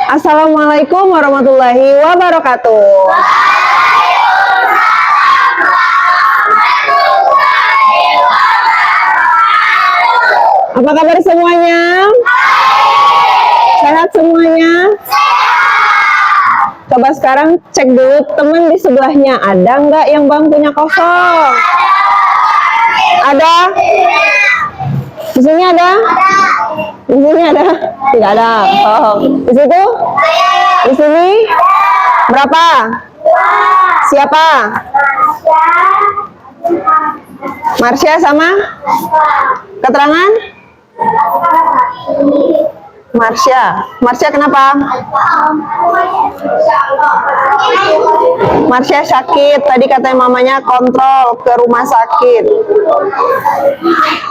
Assalamualaikum warahmatullahi wabarakatuh. Apa kabar semuanya? Sehat semuanya? Coba sekarang cek dulu teman di sebelahnya, ada nggak yang bangkunya kosong? Ada? Di sini ada? Di sini ada? Tidak ada. Oh, di situ? Di sini? Berapa? Siapa? Marsha sama? Keterangan? Marsha kenapa? Marsha sakit, tadi katanya mamanya kontrol ke rumah sakit.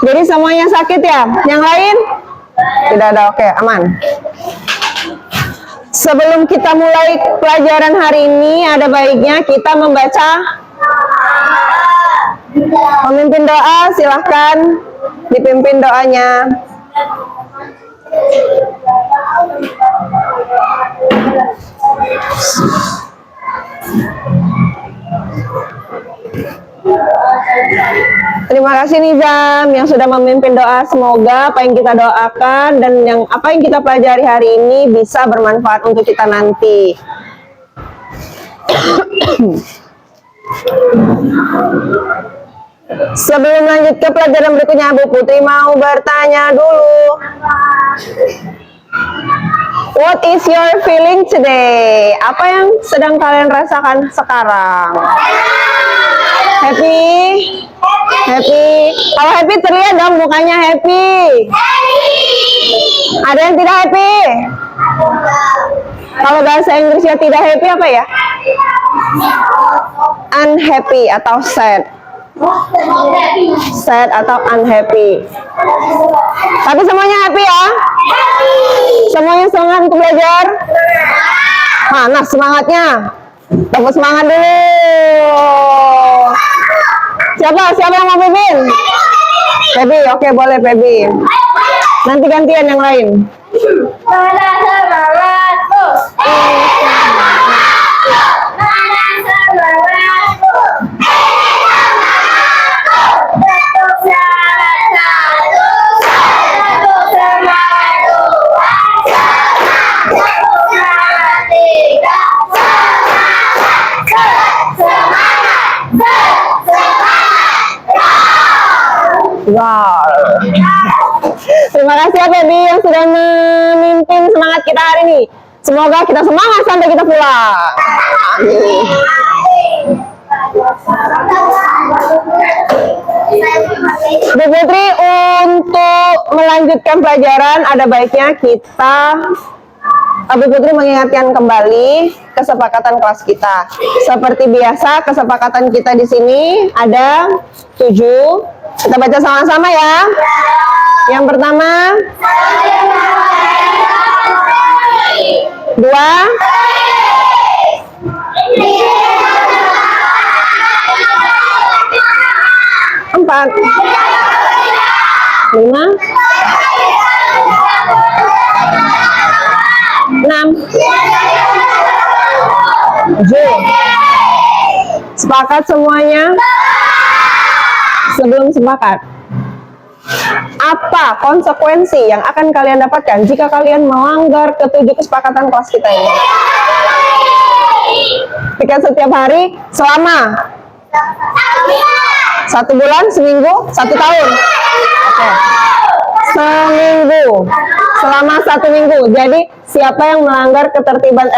Jadi semuanya sakit ya? Yang lain? Tidak ada, oke, aman. Sebelum kita mulai pelajaran hari ini, ada baiknya kita membaca pemimpin doa, silahkan dipimpin doanya. Terima kasih Nizam yang sudah memimpin doa. Semoga apa yang kita doakan dan apa yang kita pelajari hari ini bisa bermanfaat untuk kita nanti. Sebelum lanjut ke pelajaran berikutnya, Bu Putri mau bertanya dulu. What is your feeling today? Apa yang sedang kalian rasakan sekarang? Happy? Happy? Kalau happy terlihat dong mukanya happy. Ada yang tidak happy? Kalau bahasa Inggrisnya tidak happy apa ya? Unhappy atau sad. Sad atau unhappy. Tapi semuanya happy ya? Semuanya semangat untuk belajar? Mana semangatnya? Tepuk semangat dulu. Siapa yang mau pimpin? Pebi, oke boleh Pebi. Nanti gantian yang lain. Wow. Terima kasih ya Pebi yang sudah memimpin semangat kita hari ini. Semoga kita semangat sampai kita pulang. Bu Putri, untuk melanjutkan pelajaran ada baiknya Bu Putri mengingatkan kembali kesepakatan kelas kita. Seperti biasa, kesepakatan kita di sini ada 7. Kita baca sama-sama ya. Yang pertama, 2, 4, 5, 6, 7. Sepakat semuanya? Sebelum sepakat, apa konsekuensi yang akan kalian dapatkan jika kalian melanggar ke-7 kesepakatan kelas kita ini? Piket setiap hari selama 1 bulan, seminggu, 1 tahun. Oke. Seminggu, selama 1 minggu. Jadi siapa yang melanggar ketertiban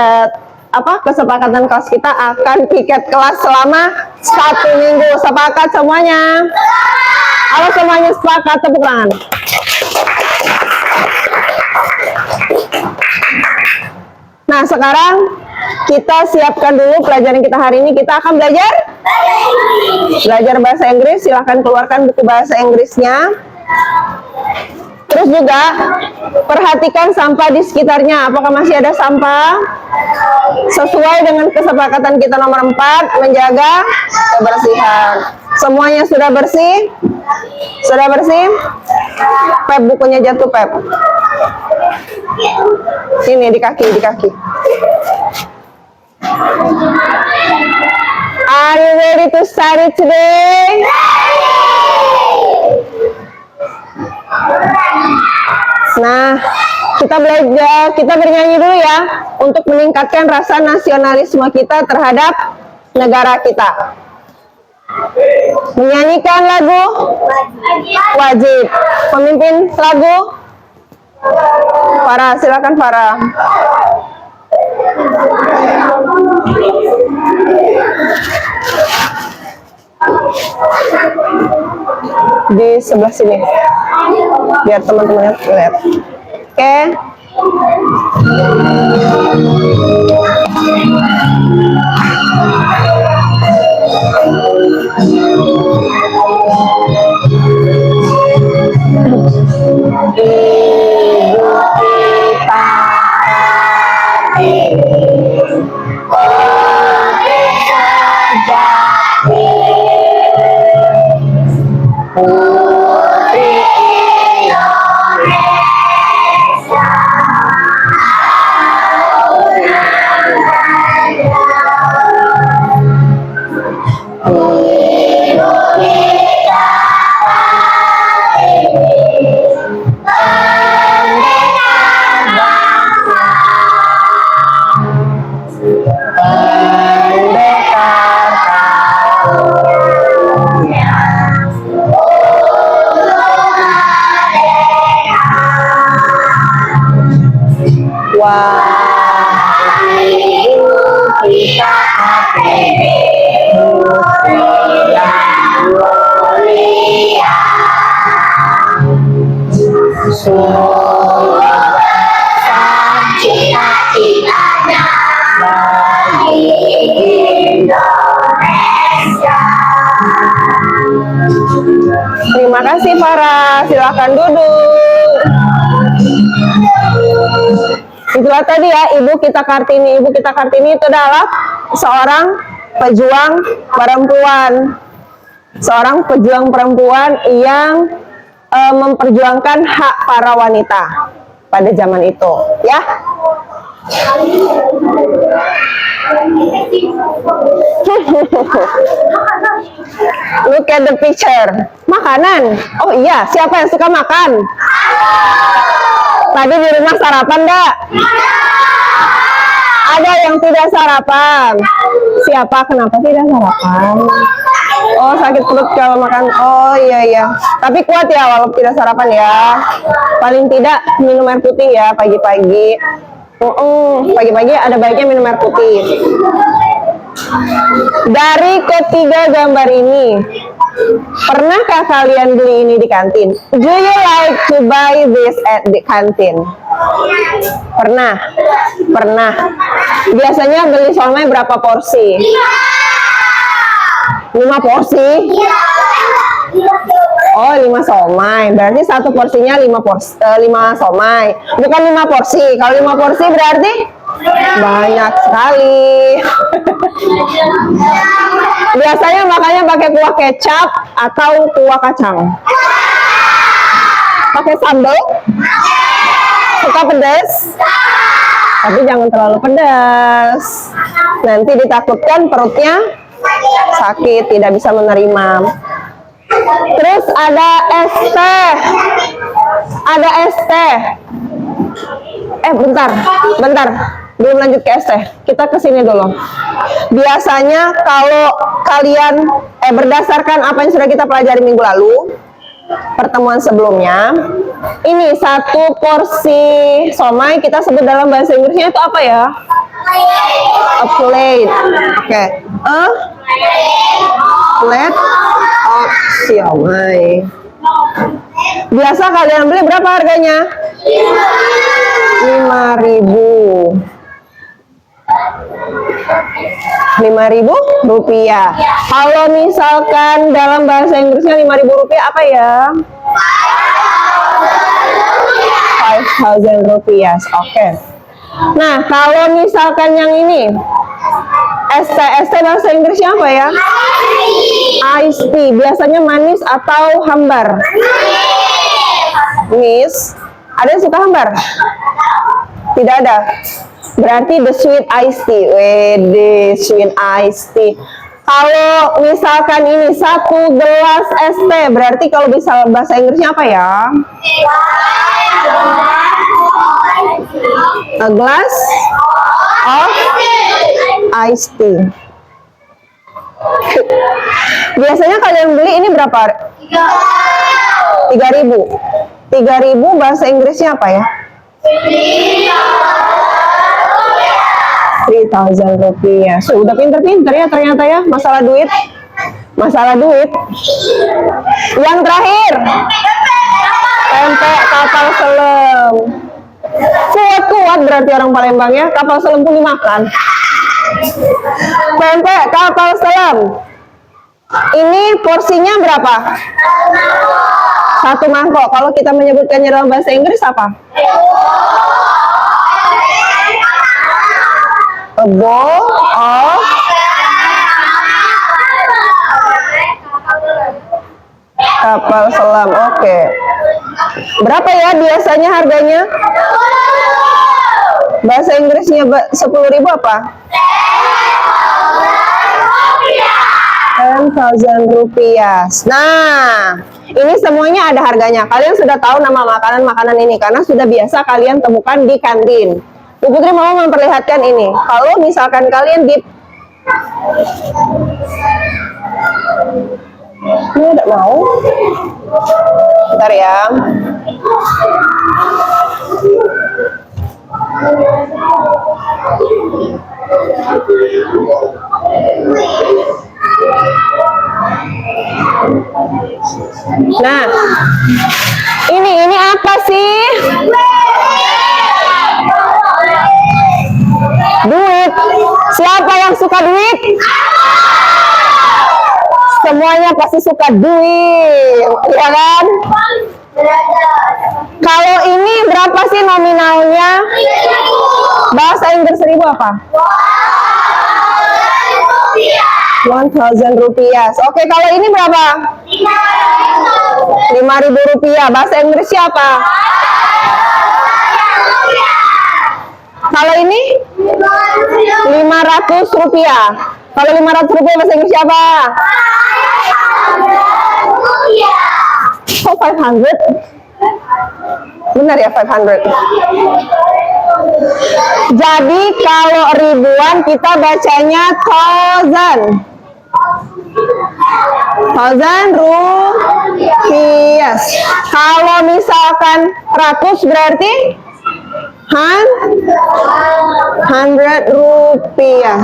kesepakatan kelas kita akan piket kelas selama 1 minggu. Sepakat semuanya? Kalau semuanya sepakat, tepuk tangan. Nah, sekarang kita siapkan dulu pelajaran kita hari ini. Kita akan belajar bahasa Inggris. Silahkan keluarkan buku bahasa Inggrisnya. Terus juga perhatikan sampah di sekitarnya. Apakah masih ada sampah? Sesuai dengan kesepakatan kita nomor 4, menjaga kebersihan. Semuanya sudah bersih? Sudah bersih? Pep, bukunya jatuh Pep. Sini di kaki, di kaki. Are you ready to study today? Nah, kita bernyanyi dulu ya untuk meningkatkan rasa nasionalisme kita terhadap negara kita. Menyanyikan lagu wajib. Pemimpin lagu Farah, silakan Farah. Di sebelah sini biar teman-temannya lihat. Oke. Terima kasih Farah, silakan duduk. Itulah tadi ya, Ibu kita Kartini. Ibu kita Kartini itu adalah seorang pejuang perempuan. Seorang pejuang perempuan yang memperjuangkan hak para wanita pada zaman itu, ya. Look at the picture. Makanan. Oh iya, siapa yang suka makan? Tadi di rumah sarapan enggak? Ada yang tidak sarapan. Siapa? Kenapa tidak sarapan? Oh, sakit perut kalau makan. Oh iya. Tapi kuat ya walaupun tidak sarapan ya. Paling tidak minum air putih ya pagi-pagi. Pagi-pagi ada baiknya minum air putih. Dari ketiga gambar ini, pernahkah kalian beli ini di kantin? Do you like to buy this at the canteen? Pernah. Biasanya beli somai berapa porsi? 5 porsi? Oh, 5 somai. Berarti satu porsinya 5 somai. Bukan 5 porsi. Kalau 5 porsi berarti banyak sekali. Biasanya makannya pakai kuah kecap atau kuah kacang. Pakai sambal? Suka pedas? Tapi jangan terlalu pedas. Nanti ditakutkan perutnya sakit, tidak bisa menerima. Terus ada es teh. Bentar. Belum lanjut ke es teh. Kita ke sini dulu. Biasanya kalau kalian berdasarkan apa yang sudah kita pelajari minggu lalu, pertemuan sebelumnya, ini satu porsi somai kita sebut dalam bahasa Inggrisnya itu apa ya? A plate. Oke. A plate of siomay. Biasa kalian beli berapa harganya? 5.000. 5.000 rupiah. Kalau misalkan dalam bahasa Inggrisnya 5.000 rupiah apa ya? 5,000 rupiah. Oke. Nah, kalau misalkan yang ini ST bahasa Inggrisnya apa ya? Iced tea. Biasanya manis atau hambar? Miss, ada yang suka hambar? Tidak ada. Berarti the sweet iced tea. Wede, sweet iced tea. Kalau misalkan ini 1 gelas es teh, berarti kalau bisa bahasa Inggrisnya apa ya? A glass of iced tea. Biasanya kalian beli ini berapa? 3.000. 3.000 bahasa Inggrisnya apa ya? 3.000 rupiah. Sudah pinter-pinter ya ternyata ya, masalah duit. Masalah duit. Yang terakhir, pempek kapal selam. Kuat-kuat berarti orang Palembang ya, kapal selam pun dimakan. Pempek kapal selam. Ini porsinya berapa? 1 mangkok. Kalau kita menyebutkannya dalam bahasa Inggris apa? A bowl of kapal selam. Oke. Berapa ya biasanya harganya? Bahasa Inggrisnya 10.000 apa? 10.000 rupiah. Nah, ini semuanya ada harganya. Kalian sudah tahu nama makanan-makanan ini karena sudah biasa kalian temukan di kantin. Bu Putri mau memperlihatkan ini. Kalau misalkan kalian ini tidak mau. Bentar ya. Nah, ini apa sih? Duit. Siapa yang suka duit? Semuanya pasti suka duit, ya kan? Kalau ini berapa sih nominalnya? Bahasa Inggris 1.000 apa? 1.000 rupiah. Oke, kalau ini berapa? 5.000 rupiah. Bahasa Inggris siapa? Kalau ini 500 rupiah. Kalau 500 rupiah bahasa Inggris siapa? Oh, 500? Benar ya 500. Jadi kalau ribuan kita bacanya thousand. 1.000 rupiah. Kalau misalkan ratus berarti 100 rupiah.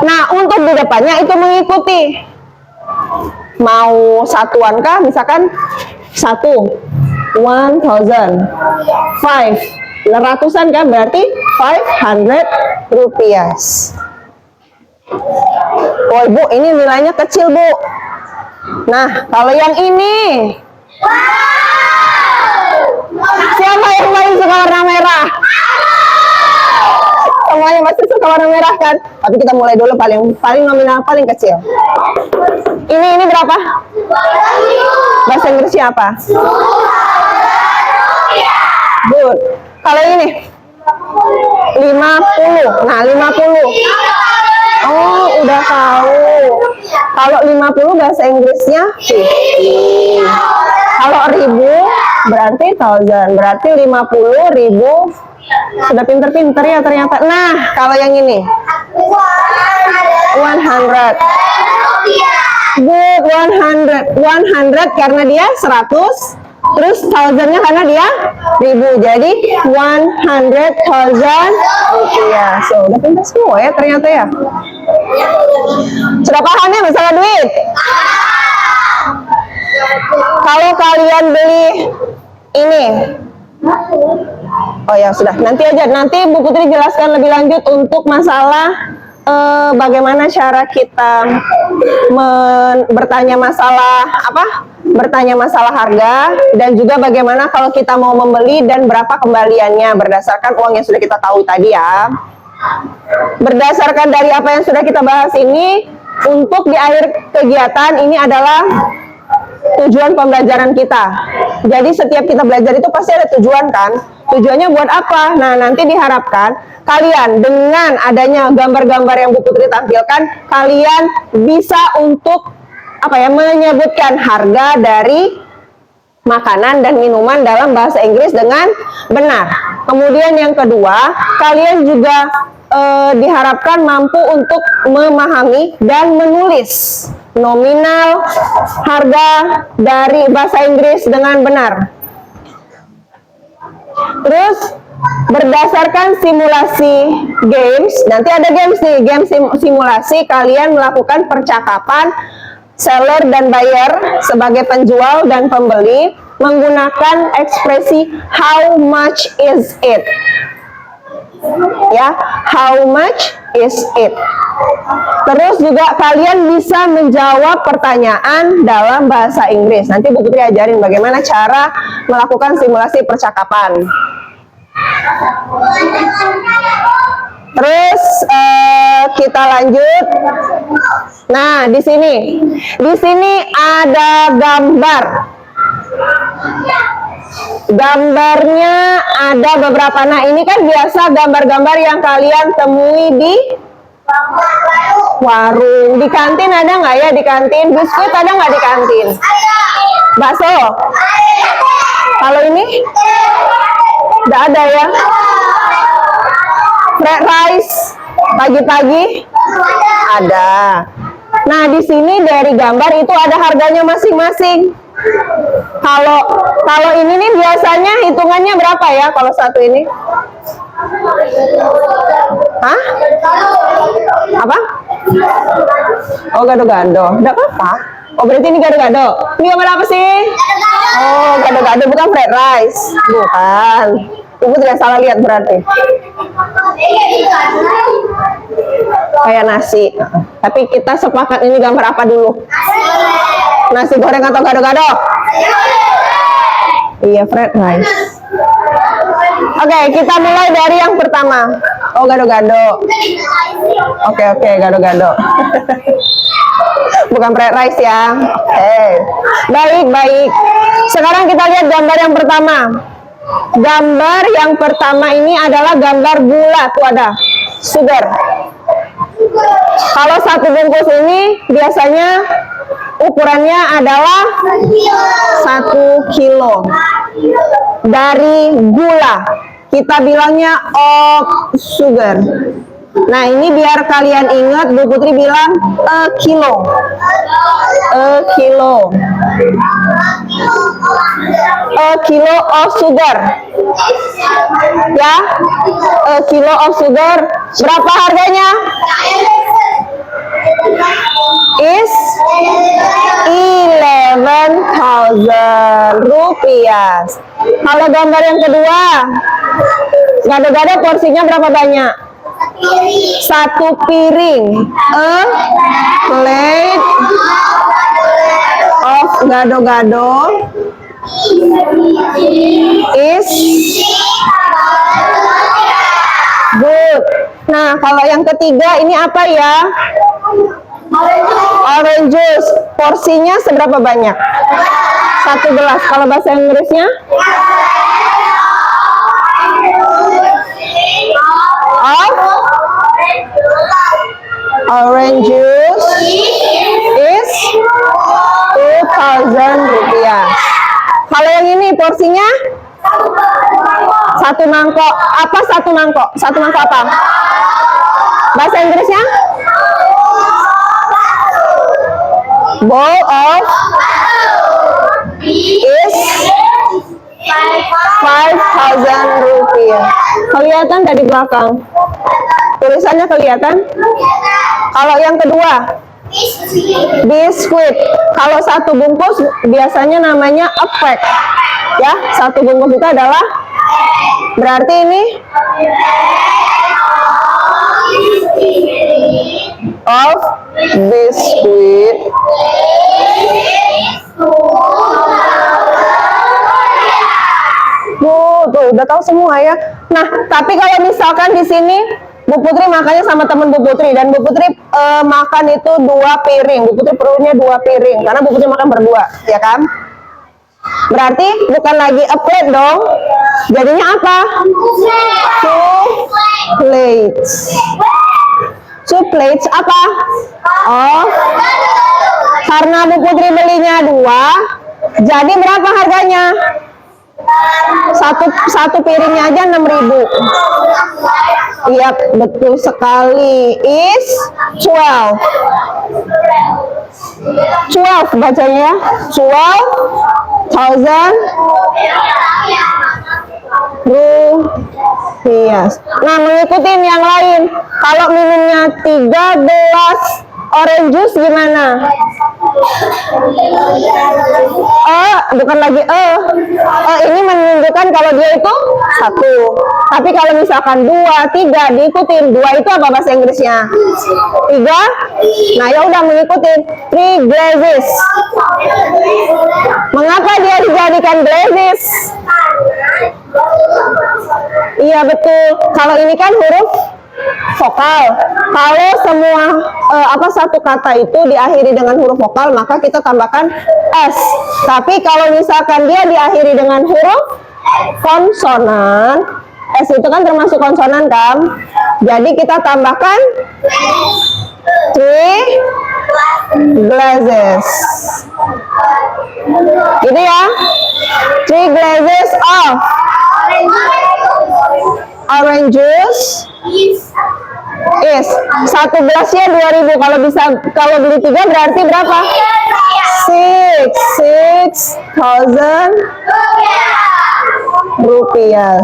Nah, untuk di depannya itu mengikuti. Mau satuan kah? Misalkan 1,000. 5 ratusan kan berarti 500 rupiah. Oh Ibu, ini nilainya kecil Bu. Nah, kalau yang ini, siapa yang paling suka warna merah? Semuanya pasti suka warna merah kan? Tapi kita mulai dulu paling nominal paling kecil. Ini berapa? Bahasa Inggrisnya apa? Good. Kalau ini 50. Nah, 50. Oh, udah tahu. Kalau 50 bahasa Inggrisnya 50. Kalau 1.000 berarti 1.000. Berarti 50.000. Sudah pinter-pinter ya ternyata. Nah, kalau yang ini 100. Good, 100 karena dia 100. Terus 1.000-nya karena dia 1.000. Jadi 100.000 rupiah. So, udah pintar semua ya ternyata ya. Sudah paham ya masalah duit? Kalau kalian beli ini, oh ya sudah, nanti aja. Nanti Bu Putri jelaskan lebih lanjut untuk masalah bagaimana cara kita bertanya masalah bertanya masalah harga, dan juga bagaimana kalau kita mau membeli dan berapa kembaliannya berdasarkan uang yang sudah kita tahu tadi ya. Berdasarkan dari apa yang sudah kita bahas ini, untuk di akhir kegiatan ini adalah tujuan pembelajaran kita. Jadi setiap kita belajar itu pasti ada tujuan kan. Tujuannya buat apa? Nah, nanti diharapkan kalian dengan adanya gambar-gambar yang Bu Putri tampilkan, kalian bisa untuk menyebutkan harga dari makanan dan minuman dalam bahasa Inggris dengan benar. Kemudian yang kedua, kalian juga diharapkan mampu untuk memahami dan menulis nominal harga dari bahasa Inggris dengan benar. Terus berdasarkan simulasi games, nanti ada games nih, game simulasi, kalian melakukan percakapan seller dan buyer sebagai penjual dan pembeli menggunakan ekspresi how much is it, ya, how much is it. Terus juga kalian bisa menjawab pertanyaan dalam bahasa Inggris. Nanti Bu Putri ajarin bagaimana cara melakukan simulasi percakapan. Terus kita lanjut. Nah, di sini ada gambar. Gambarnya ada beberapa. Nah, ini kan biasa gambar-gambar yang kalian temui di warung. Di kantin ada nggak ya? Di kantin biskuit ada nggak di kantin? Bakso? Kalau ini nggak ada ya? Fried rice pagi-pagi ada. Nah, di sini dari gambar itu ada harganya masing-masing. Kalau ini nih biasanya hitungannya berapa ya kalau satu ini? Hah? Apa? Oh, gado-gado. Enggak apa-apa. Oh, berarti ini gado-gado. Ini gambar apa sih? Oh, gado-gado, bukan fried rice. Bukan. Ibu tidak salah lihat berarti. Kayak nasi. Tapi kita sepakat ini gambar apa dulu? Nasi goreng atau gado-gado? Iya, fried rice. Oke, kita mulai dari yang pertama. Oh, gado-gado. Oke, gado-gado. Bukan fried rice ya. Oke. Baik. Sekarang kita lihat gambar yang pertama. Gambar yang pertama ini adalah gambar gula. Tuh ada sugar. Kalau satu bungkus ini biasanya ukurannya adalah 1 kilo dari gula. Kita bilangnya of sugar. Nah, ini biar kalian ingat, Bu Putri bilang a kilo. A kilo. A kilo of sugar. Ya, a kilo of sugar. Berapa harganya? Is 11.000 rupiah. Kalau gambar yang kedua, gado-gado porsinya berapa banyak? 1 piring. A plate of gado-gado is good. Nah, kalau yang ketiga ini apa ya? Orange juice. Porsinya seberapa banyak? 1 gelas. Kalau bahasa Inggrisnya? Of orange juice is 2.000 rupiah. Kalau yang ini porsinya 1 mangkok. Apa 1 mangkok? 1 mangkok apa? Bahasa Inggrisnya? Bowl of is 5.000 rupiah. Kelihatan dari belakang? Tulisannya kelihatan? Kalau yang kedua, biskuit. Kalau 1 bungkus biasanya namanya a pack. Ya, 1 bungkus itu adalah, berarti ini of biskuit. Tuh udah tahu semua ya. Nah, tapi kalau misalkan di sini Bu Putri makannya sama temen Bu Putri dan Bu Putri makan itu 2 piring. Bu Putri perlunya 2 piring karena Bu Putri makan berdua, ya kan? Berarti bukan lagi a plate dong. Jadinya apa? Two plates. Two plates apa? Oh, karena Bu Putri belinya 2, jadi berapa harganya? Satu piringnya aja 6.000. Iya, betul sekali. Is 12. 12 bacanya ya. 12,000 rupiah. Nah, mengikuti yang lain. Kalau minumnya 3 gelas orange juice gimana? Bukan lagi ini menunjukkan kalau dia itu 1. Tapi kalau misalkan 2, 3 diikutin. 2 itu apa bahasa Inggrisnya? 3. Nah, ya udah mengikuti 3 glasses. Mengapa dia dijadikan glasses? Iya betul. Kalau ini kan huruf vokal. Kalau semua satu kata itu diakhiri dengan huruf vokal, maka kita tambahkan s. Tapi kalau misalkan dia diakhiri dengan huruf konsonan, s itu kan termasuk konsonan kan? Jadi kita tambahkan 3 glasses. Gitu ya. 3 glasses of orange juice is 1 gelasnya 2.000. Kalau beli 3 berarti berapa? 6,000 rupiah.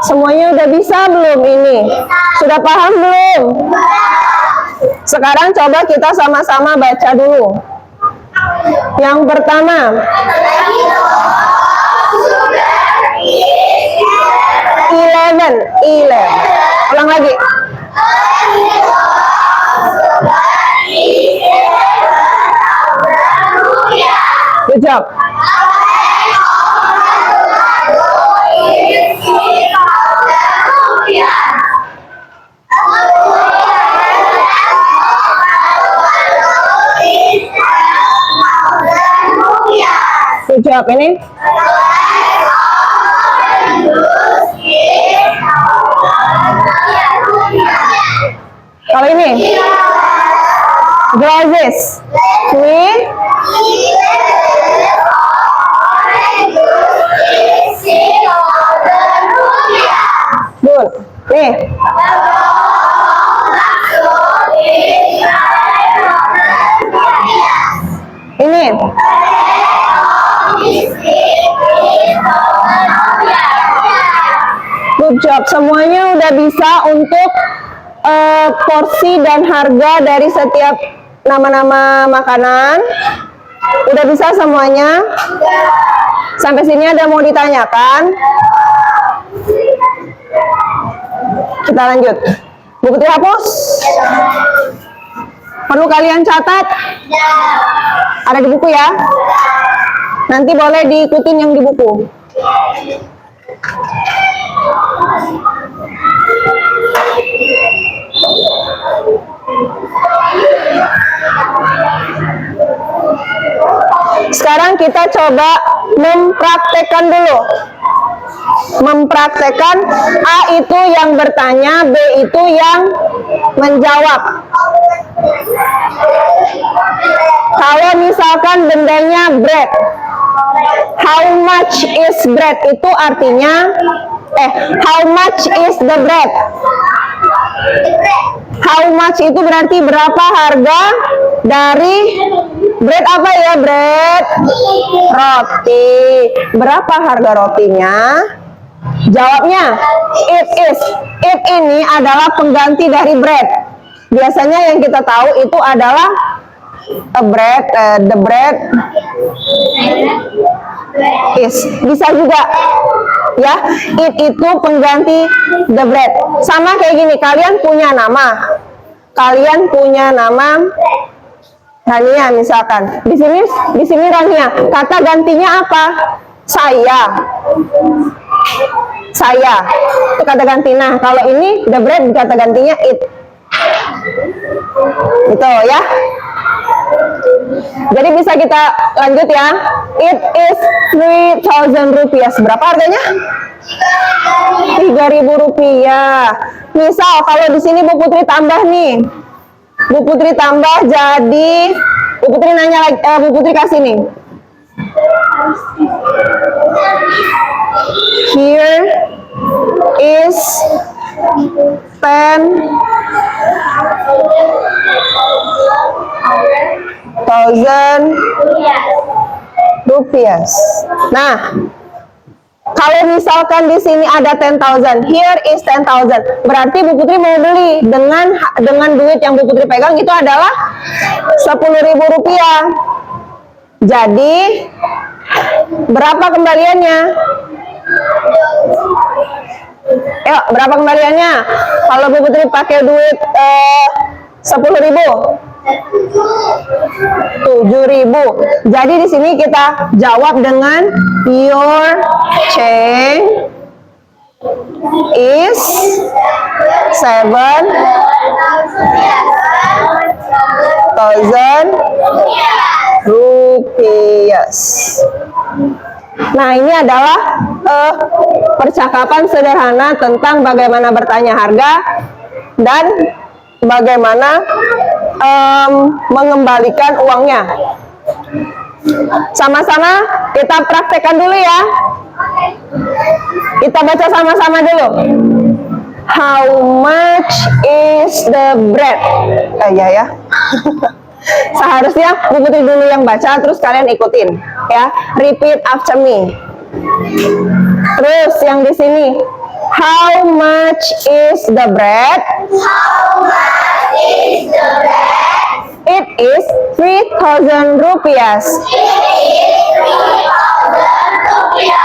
Semuanya udah bisa belum ini? Sudah paham belum? Sekarang coba kita sama-sama baca dulu. Yang pertama, 11. Ulang lagi. Good job. Good job ini. Kalau ini glasses. Good. Nih. Ini. Good job. Semuanya udah bisa untuk porsi dan harga dari setiap nama-nama makanan. Udah bisa semuanya? Sampai sini ada mau ditanyakan? Kita lanjut. Buku dihapus? Perlu kalian catat? Ada di buku ya? Nanti boleh diikutin yang di buku. Sekarang kita coba mempraktekkan dulu. Mempraktekkan A itu yang bertanya, B itu yang menjawab. Kalau misalkan bendanya bread, how much is bread itu artinya how much is the bread? How much itu berarti berapa harga dari bread apa ya? Bread, roti. Berapa harga rotinya? Jawabnya it is. It ini adalah pengganti dari bread. Biasanya yang kita tahu itu adalah a bread, the bread is. Bisa juga ya, it itu pengganti the bread. Sama kayak gini, kalian punya nama. Kalian punya nama Rania misalkan. Di sini Rania. Kata gantinya apa? Saya. Saya. Itu kata ganti. Nah, kalau ini the bread kata gantinya it. Gitu ya. Jadi bisa kita lanjut ya. It is 3.000 rupiah. Berapa harganya? 3.000 rupiah. Misal kalau di sini Bu Putri tambah nih. Bu Putri tambah jadi Bu Putri nanya lagi, Bu Putri kasih nih. Here is 10.000 rupiah. Nah, kalau misalkan di sini ada 10.000, here is 10.000, berarti Bu Putri mau beli dengan duit yang Bu Putri pegang itu adalah 10.000 rupiah. Jadi berapa kembaliannya? Berapa kembaliannya? Kalau Bu Putri pakai duit 10.000, 7.000. Jadi di sini kita jawab dengan your change is 7.000 rupiah. Nah, ini adalah percakapan sederhana tentang bagaimana bertanya harga dan bagaimana mengembalikan uangnya. Sama-sama kita praktekkan dulu ya. Kita baca sama-sama dulu. How much is the bread? Ya. Seharusnya Bu Putri dulu yang baca, terus kalian ikutin ya. Repeat after me. Terus yang di sini, how much is the bread? How much is the bread? It is 3.000 rupiah. It is 3,000 rupiah.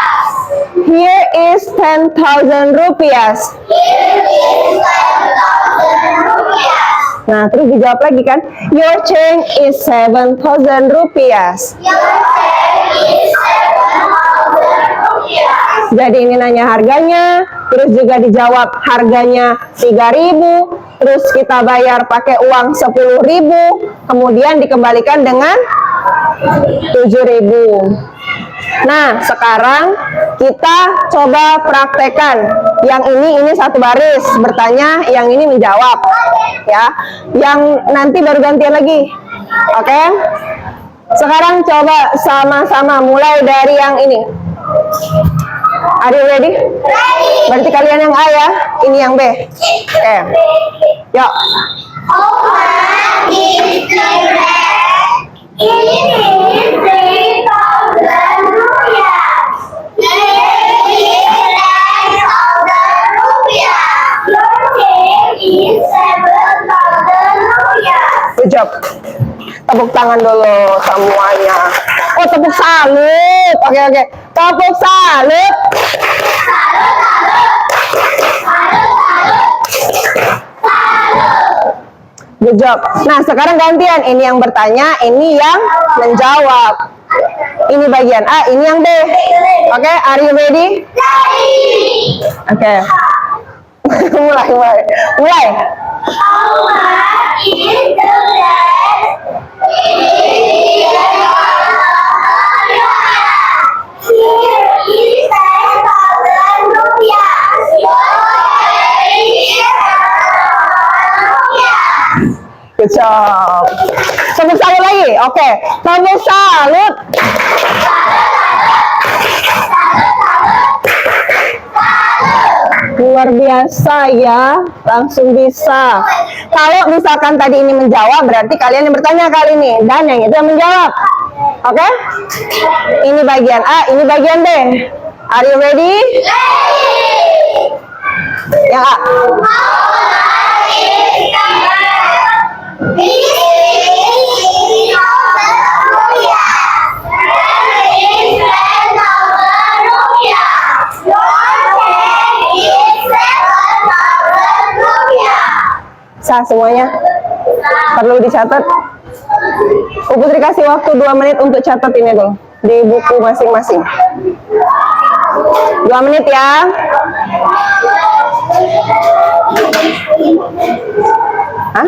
Here is 10.000 rupiah. Here is 10,000 rupiah. Nah, terus dijawab lagi kan? Your change is 7.000 rupiah. Your change is 7,000 rupiah. Jadi ini nanya harganya, terus juga dijawab harganya 3.000, terus kita bayar pakai uang 10.000, kemudian dikembalikan dengan 7.000. Nah, sekarang kita coba praktekkan. Yang ini satu baris bertanya, yang ini menjawab. Ya, yang nanti baru gantian lagi. Oke? Sekarang coba sama-sama mulai dari yang ini. Are you ready? Ready. Berarti kalian yang A ya, ini yang B. Oke. Yuk. How much is the bread? It is 3,000 rupiah. It is 10,000 rupiah. Your change is 7,000 rupiah. Good job. Tepuk tangan dulu semuanya. Oh, tepuk salut. Oke. Tepuk salut. Good job. Nah, sekarang gantian. Ini yang bertanya, ini yang menjawab. Ini bagian A, ini yang B. Oke, are you ready? Oke. Mulai. How much is the bread? It is 10,000 rupiah. Here is 10,000 rupiah. Your change is 7,000 rupiah. Good job. Tepuk salut lagi. Oke. Tepuk salut. Luar biasa ya, langsung bisa. Kalau misalkan tadi ini menjawab, berarti kalian yang bertanya kali ini, dan yang itu yang menjawab. Oke? Ini bagian A, ini bagian B. Are you ready? Yang A. Sah semuanya? Perlu dicatat? Bu Putri kasih waktu 2 menit untuk catat ini dulu di buku masing-masing. 2 menit ya. Hah?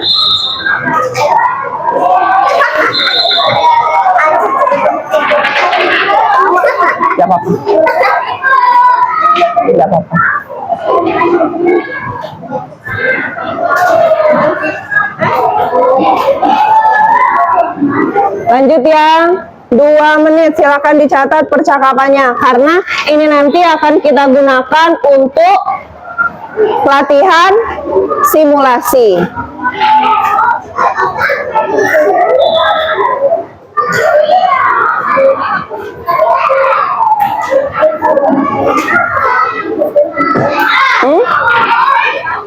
Tidak apa-apa. Lanjut ya. 2 menit, silakan dicatat percakapannya karena ini nanti akan kita gunakan untuk latihan simulasi.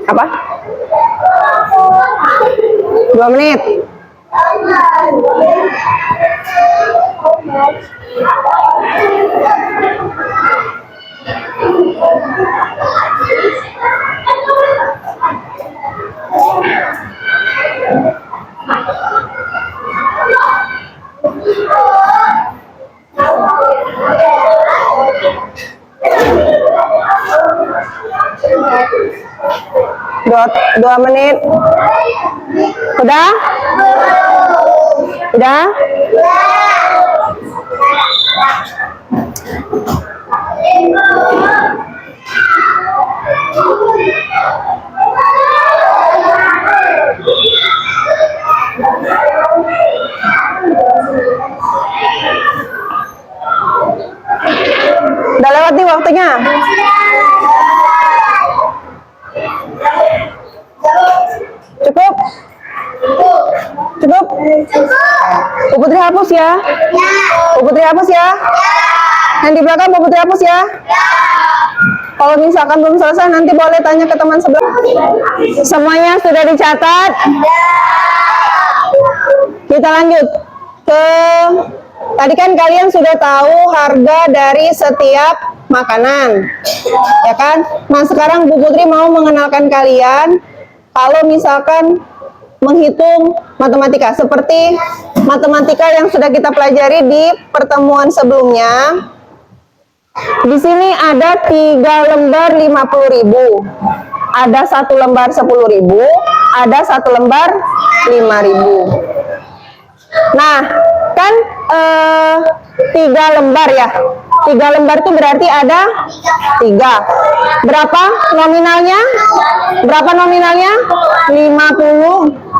Apa? 2 menit. Dua menit. Udah? Udah? Udah lewat nih waktunya. Cukup? Cukup? Bu Putri hapus ya? Bu Putri hapus ya? Yang di belakang Bu Putri hapus ya? Kalau misalkan belum selesai nanti boleh tanya ke teman sebelah. Semuanya sudah dicatat? Kita lanjut ke tadi kan kalian sudah tahu harga dari setiap makanan, ya kan? Nah sekarang Bu Putri mau mengenalkan kalian kalau misalkan menghitung matematika seperti matematika yang sudah kita pelajari di pertemuan sebelumnya. Di sini ada 3 lembar 50.000, ada 1 lembar 10.000, ada 1 lembar 5.000. Nah, kan 3 lembar ya. 3 lembar itu berarti ada 3. Berapa nominalnya? Berapa nominalnya? 50.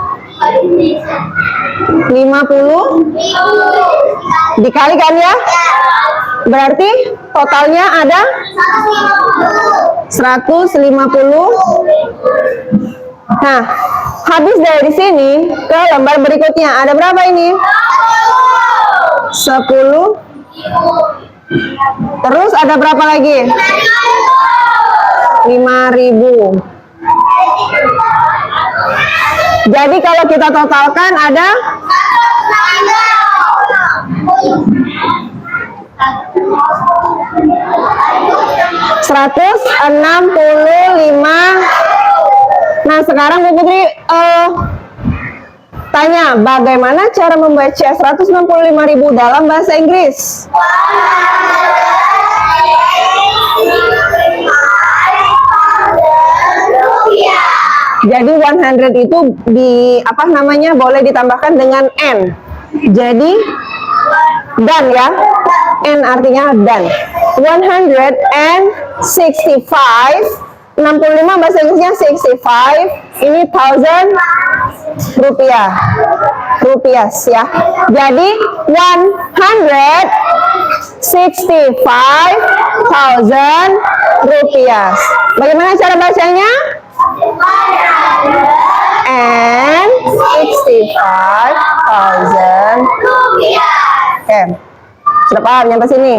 50 dikalikan ya. Berarti totalnya ada 150. Nah, habis dari sini ke lembar berikutnya. Ada berapa ini? 10. Terus ada berapa lagi? 5.000. Jadi kalau kita totalkan ada 165. Nah sekarang Bu Putri tanya bagaimana cara membaca 165.000 dalam bahasa Inggris? Jadi 100 itu di apa namanya boleh ditambahkan dengan N. Jadi dan ya. N artinya dan. 165 65 bahasa Inggrisnya 65. Ini 1000 rupiah. Rupiah ya. Jadi 165,000 rupiah. Bagaimana cara bacanya? And 65,000 rupiah. Oke. Sudah paham nyampe sini?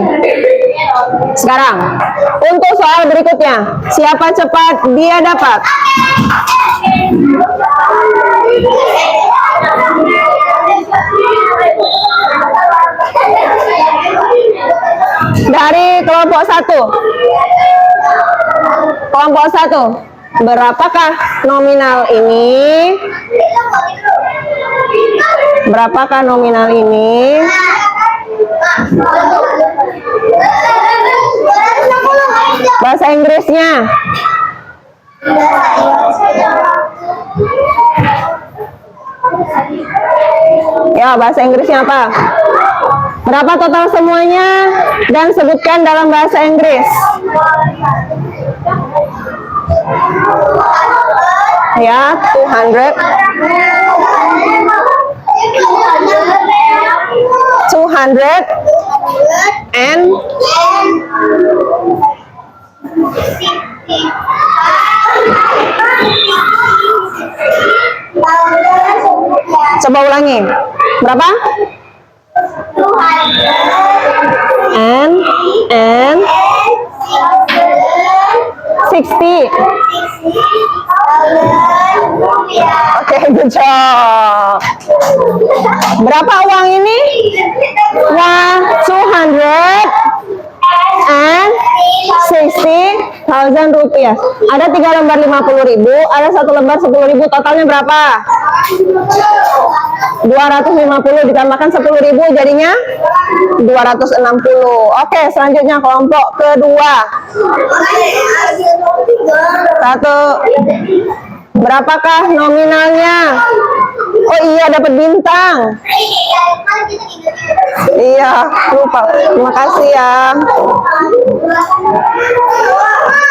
Sekarang untuk soal berikutnya, siapa cepat dia dapat. Dari kelompok 1. Kelompok 1. Berapakah nominal ini? Berapakah nominal ini? Bahasa Inggrisnya. Ya, bahasa Inggrisnya apa? Berapa total semuanya? Dan sebutkan dalam bahasa Inggris. Ya, 200. 200 and coba ulangi. Berapa? And 60. Oke, good job. Berapa uang ini? Wah, 260,000 rupiah. Ada 3 lembar 50.000, ada 1 lembar 10.000. Totalnya berapa? 250 ditambahkan 10.000 jadinya 260. Oke, selanjutnya kelompok kedua. Satu. Berapakah nominalnya? Oh iya, dapat bintang. Iya, lupa. Terima kasih ya.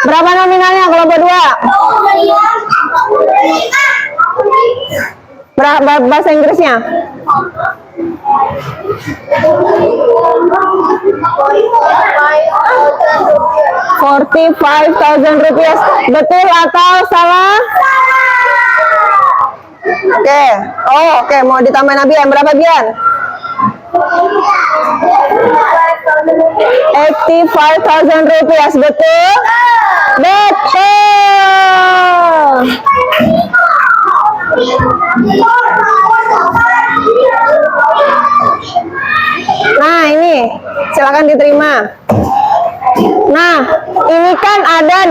Berapa nominalnya kelompok dua? Berapa bahasa Inggrisnya? 45,000 rupiah. Betul atau salah? Oke. Oh, oke. Mau ditambahin Bian. Berapa Bian? 85,000 rupiah. Betul? Betul. Nah, ini silakan diterima. Nah, ini kan ada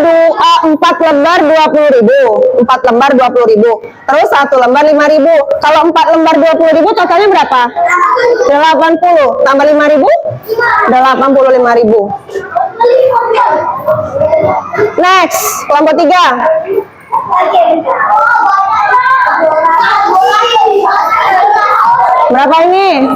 4 lembar 20.000, 4 lembar 20.000, terus 1 lembar 5.000. Kalau 4 lembar 20.000 totalnya berapa? 80. Tambah 5.000? 85.000. Next, kelompok 3. Berapa ini?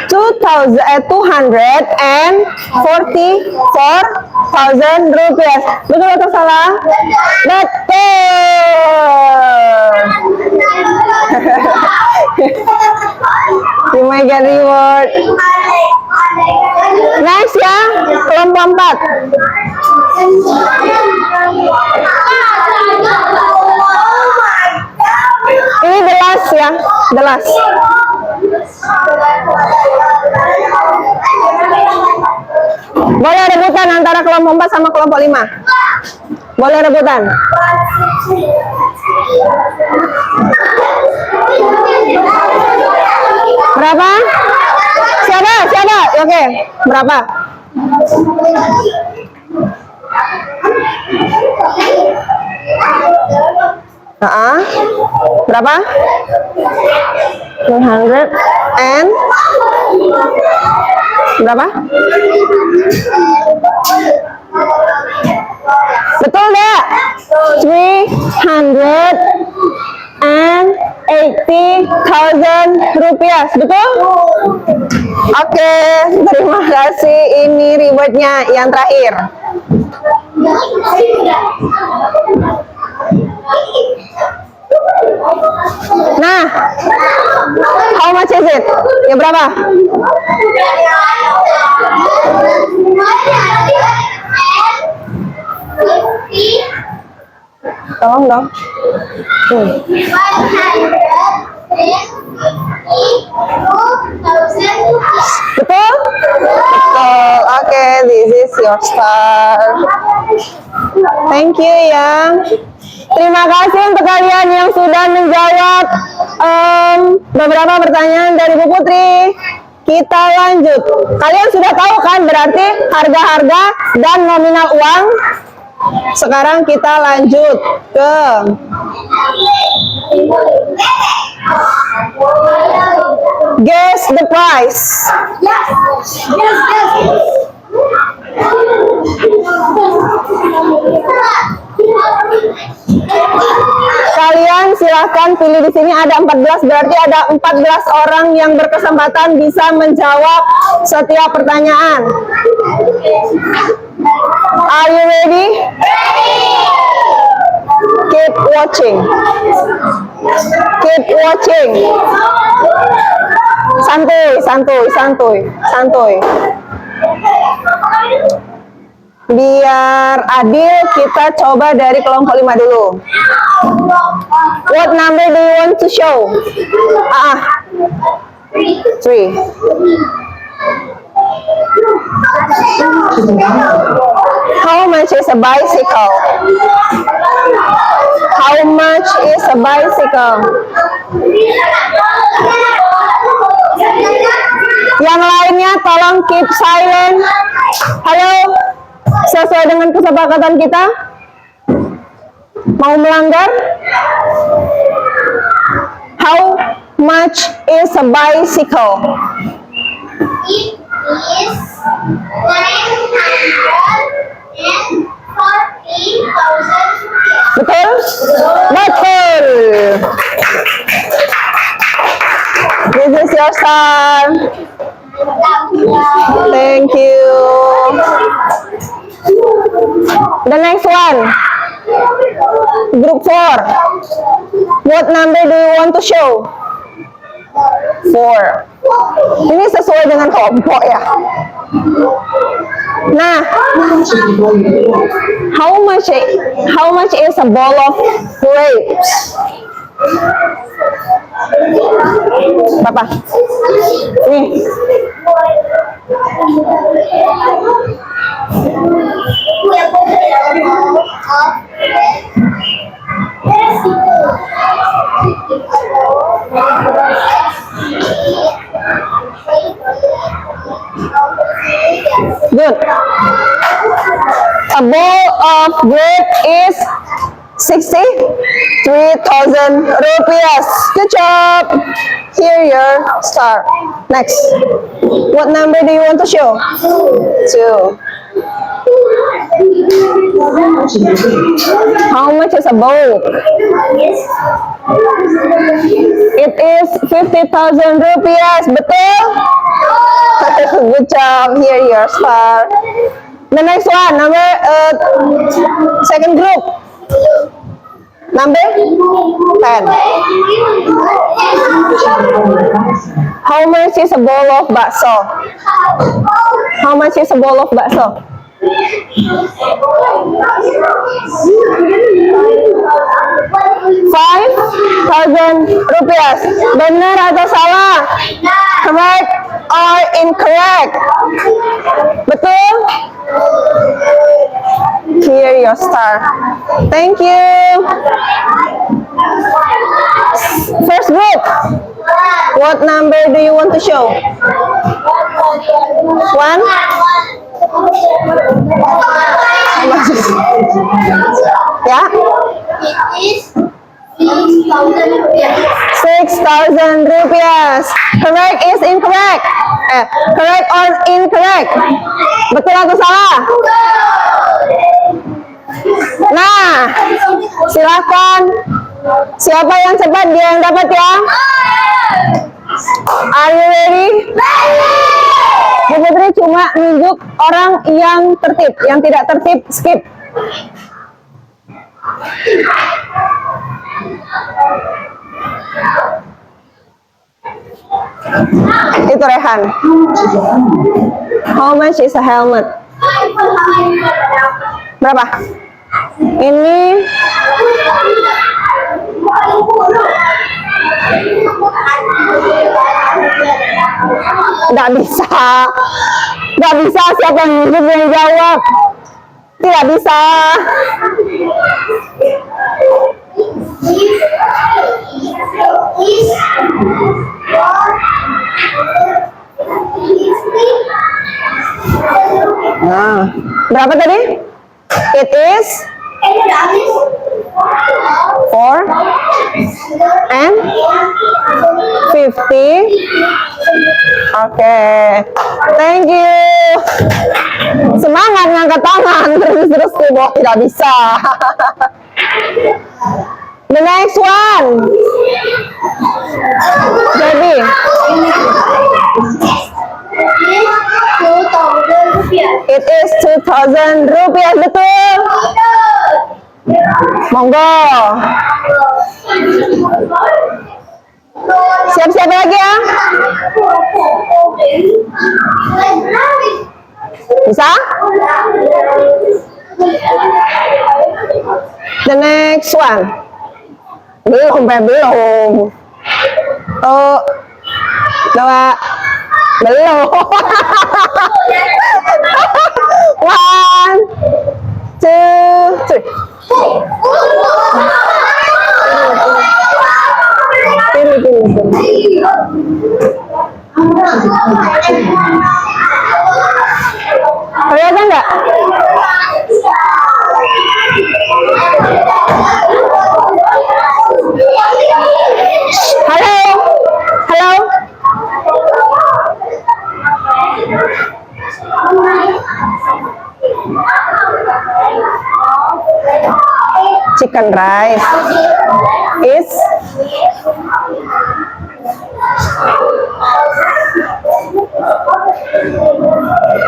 244,000 rupiah. Betul atau salah? Betul. You may get reward. Next ya, kelompok 4. Ini the last ya, the last. Boleh rebutan antara kelompok 4 sama kelompok 5. Boleh rebutan. Berapa? Siapa? Oke, berapa? Berapa? 100 and berapa? Betul enggak? 380,000 rupiah, betul? Oke, terima kasih. Ini rewardnya yang terakhir. Nah, how much is it? Ya berapa? Tolong dong. Betul? Betul. Oke, this is your star. Thank you ya. Terima kasih untuk kalian yang sudah menjawab beberapa pertanyaan dari Bu Putri. Kita lanjut. Kalian sudah tahu kan berarti harga-harga dan nominal uang? Sekarang kita lanjut ke guess the price. Kalian silahkan pilih di sini ada 14, berarti ada 14 orang yang berkesempatan bisa menjawab setiap pertanyaan. Are you ready? Keep watching. Keep watching. Santuy, santuy, santuy, santuy. Biar adil, kita coba dari kelompok 5 dulu. What number do you want to show? 3. How much is a bicycle? How much is a bicycle? Yang lainnya tolong keep silent. Halo, sesuai dengan kesepakatan kita. Mau melanggar? How much is a bicycle? It is 940,000 rupiah. Betul? Betul. This is your son. Thank you. The next one. Group 4. What number do you want to show? 4. Ini sesuai dengan kelompok ya. Nah, how much is a bowl of grapes? Papa. Nih. Good. A bowl of grape is 63,000 rupiah. Good job. Here your star. Next. What number do you want to show? 2. How much is a book? It is 50,000 rupiah. Betul? Good job. Here your star. The next one, second group. Number 10. How much is a bowl of bakso? How much is a bowl of bakso? 5,000 rupiah. Benar atau salah? Correct or incorrect? Betul? Here your star. Thank you. First group. What number do you want to show? 1? Ya? It is 6,000 rupiah. 6,000 rupiah. Correct is incorrect. Correct or incorrect? Betul atau salah? Nah, silakan. Siapa yang cepat dia yang dapat ya. Are you ready? Bu Putri cuma nunjuk orang yang tertib, yang tidak tertib skip. Itu Rehan. How much is a helmet? Berapa? Ini nggak bisa. Nggak bisa, siapa yang jawab? Tidak bisa. Nah, berapa tadi? It is and 50. Oke, thank you. Semangat ngangkat tangan, terus keyboard tidak bisa. The next one. Jadi, it is 2,000 rupiah, betul. Monggo. Siap-siap lagi ya. Bisa? The next one. Belum. Oh, dua. Belum. One, two, three. Kelihatan nggak? Halo, halo. Chicken rice is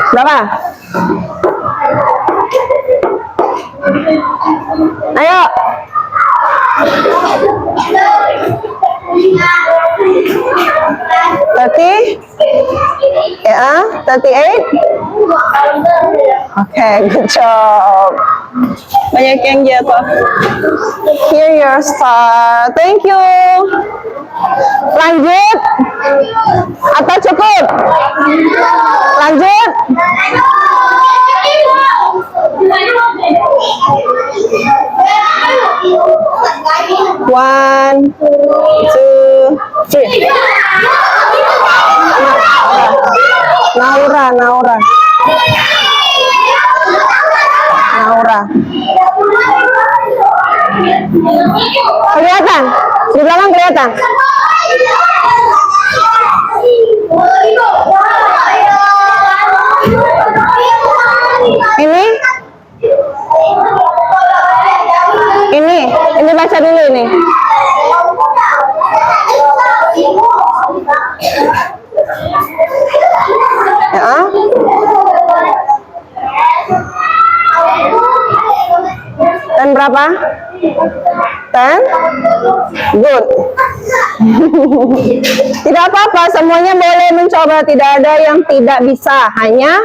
berapa? Ayo. 30? Yeah, 38? Okay, good job. Banyak yang jatuh. Here your star. Thank you. Lanjut atau cukup? Lanjut. One, two, three. Naura. Kelihatan? Di belakang kelihatan? Ini baca dulu ini. Ya. Dan berapa? 10? Good. Tidak apa-apa, semuanya boleh mencoba. Tidak ada yang tidak bisa, hanya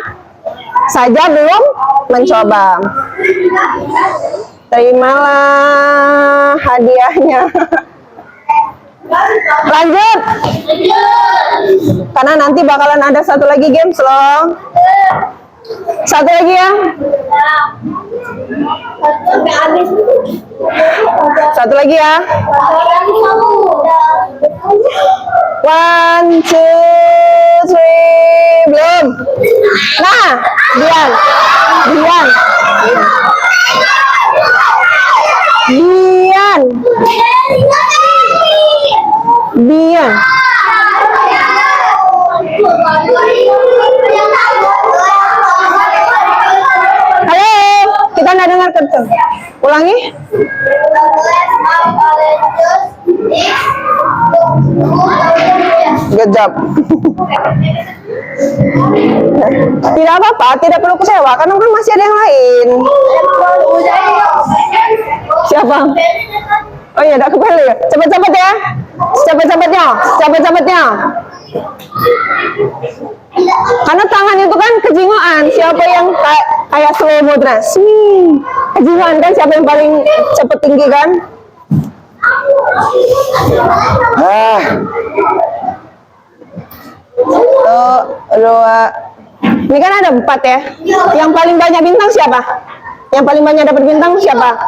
saja belum mencoba. Terimalah hadiahnya. Lanjut. Karena nanti bakalan ada satu lagi games loh. Satu lagi ya. Satu lagi ya. 1, 2, 3. Belum. Nah, Dian. Halo, kita nggak dengar kenceng. Ulangi. Good job. Tidak apa-apa, tidak perlu kecewa, karena kan masih ada yang lain. Siapa? Oh iya, udah kembali ya. Cepet-cepet ya. Cepet-cepetnya. Karena tangan itu kan kejingoan. Siapa yang kayak slow motion? Kejingoan kan, siapa yang paling cepet tinggi kan? Dua. Ini kan ada 4 ya. Yang paling banyak bintang siapa? Yang paling banyak dapat bintang siapa?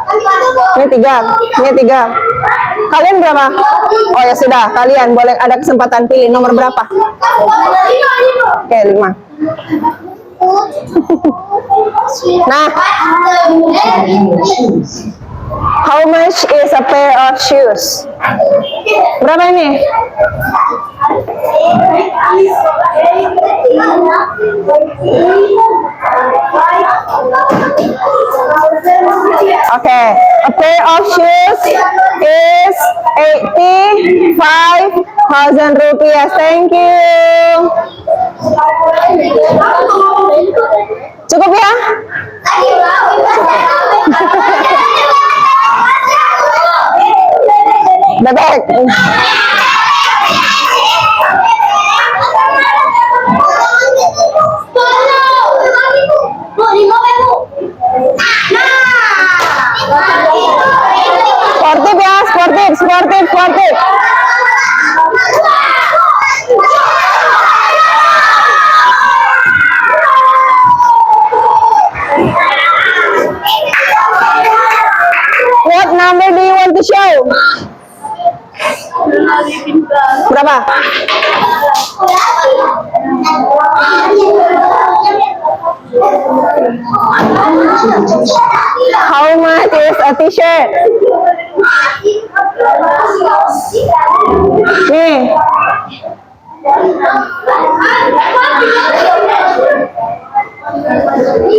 Ini 3. Kalian berapa? Oh ya sudah, kalian boleh ada kesempatan pilih nomor berapa? Oke, 5. Nah, how much is a pair of shoes? Berapa ini? Oke, a pair of shoes is 85,000 rupiah. Thank you. Cukup ya? Bebek. Sportif ya, sportif. What number do you want to show? Berapa? How much is a t-shirt? Nih.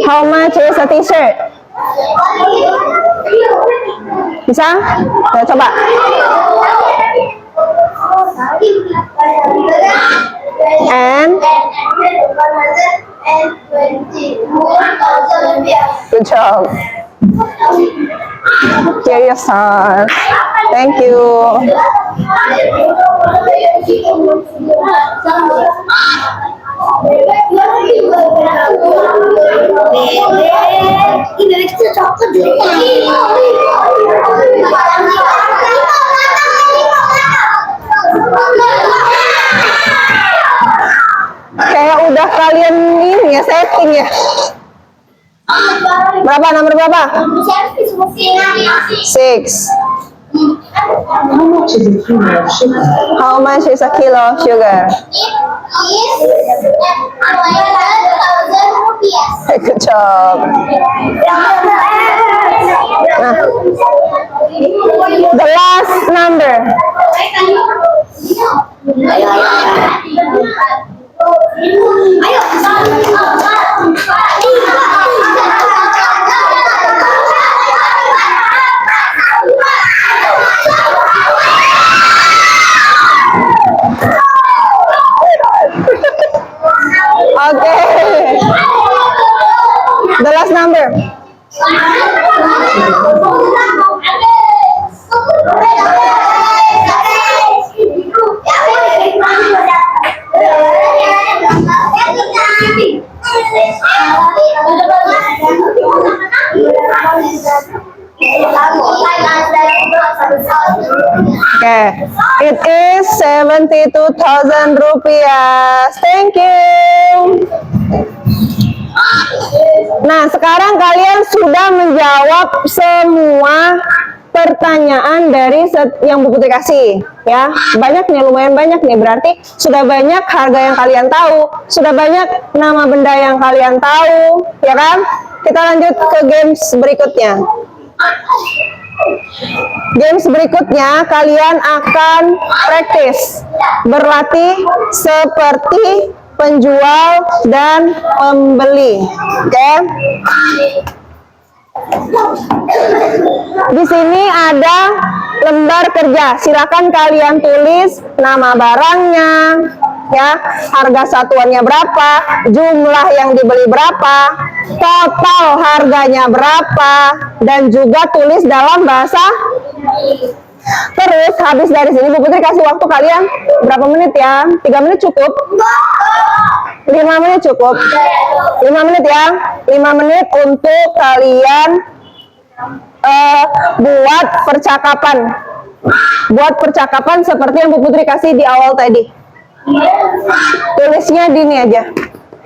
How much is a t-shirt? Bisa? Ayo coba. And good job. Here you are. Thank you. Kayak udah kalian ini ya setting ya. Berapa, nomor berapa? 6. How much is a kilo of sugar? Good job. Nah, the last number. Okay. The last number. Okay, it is 72,000 rupiah. Thank you. Nah, sekarang kalian sudah menjawab semua pertanyaan dari yang Bu Putri kasih, ya. Banyak nih, lumayan banyak nih. Berarti sudah banyak harga yang kalian tahu, sudah banyak nama benda yang kalian tahu, ya kan? Kita lanjut ke games berikutnya. Games berikutnya kalian akan praktis berlatih seperti penjual dan pembeli. Oke. Di sini ada lembar kerja. Silakan kalian tulis nama barangnya, ya, harga satuannya berapa, jumlah yang dibeli berapa, total harganya berapa, dan juga tulis dalam bahasa. Terus habis dari sini Bu Putri kasih waktu kalian berapa menit ya? 3 menit cukup? 5 menit cukup? 5 menit ya? 5 menit untuk kalian buat percakapan. Buat percakapan seperti yang Bu Putri kasih di awal tadi. Tulisnya di ini aja.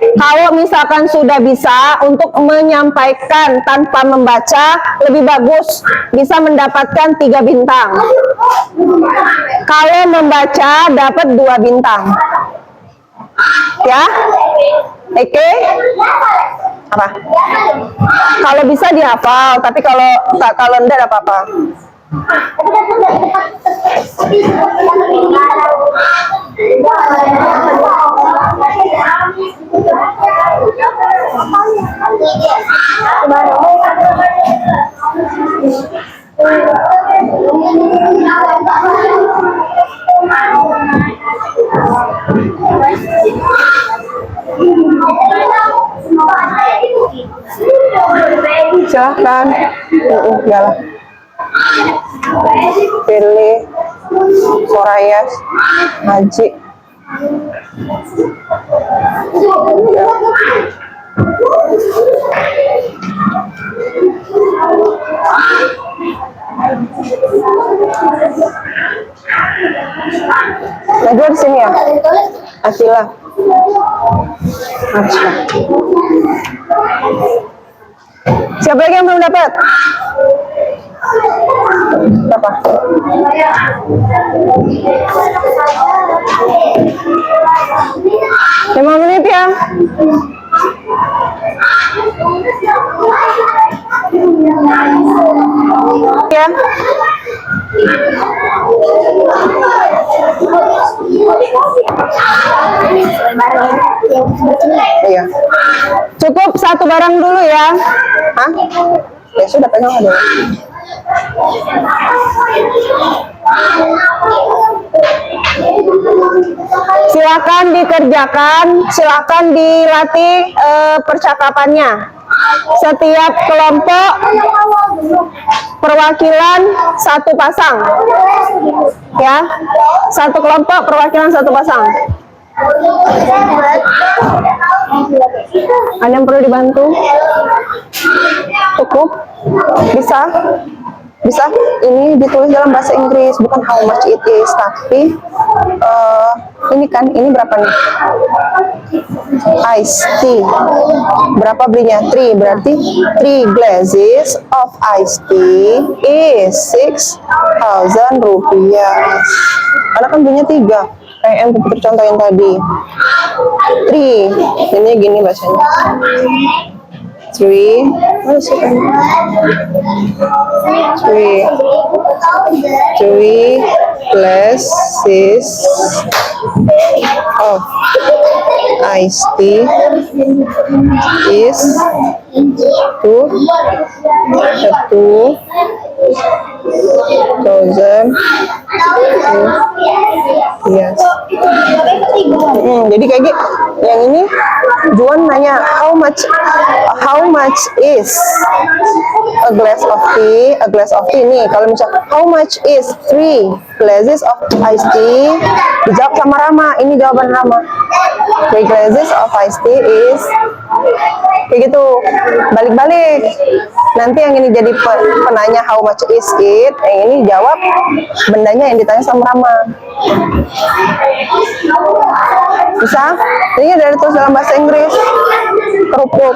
Kalau misalkan sudah bisa untuk menyampaikan tanpa membaca, lebih bagus bisa mendapatkan 3 bintang. Kalau membaca dapat 2 bintang. Ya, oke? Apa? Kalau bisa dihafal, tapi kalau enggak apa-apa. Silahkan. Jalan. Pilih Soraya Haji. Najwa di sini ya? Asila. Asila. Siapa lagi yang belum dapat? Berapa? 5 menit ya. Ya. Iya. Cukup satu barang dulu ya. Hah? Ya sudah, pegang aja. Silakan dikerjakan, silakan dilatih percakapannya. Setiap kelompok perwakilan satu pasang, ya. Satu kelompok perwakilan satu pasang. Ada yang perlu dibantu? Cukup? Bisa? Bisa? Ini ditulis dalam bahasa Inggris, bukan how much it is, tapi ini kan, ini berapa nih? Iced tea. Berapa belinya? 3, berarti 3 glasses of iced tea is 6,000 rupiah. Karena kan belinya 3. Kayak yang Putri contohin tadi. 3. Ini gini bacanya. 3. Mana sih kan? 3 glasses of iced tea is 2,000. Yes. Jadi kayak gitu. Yang ini Juan nanya how much is a glass of tea? A glass of tea nih. Kalau misalnya how much is 3 glasses of iced tea? Dijawab sama Rama. Ini jawaban Rama. 3 glasses of iced tea is kayak gitu. Balik-balik. Nanti yang ini jadi penanya how much is it, yang ini jawab bendanya yang ditanya sama Rama. Bisa? Ini dari tulis dalam bahasa Inggris. Kerupuk.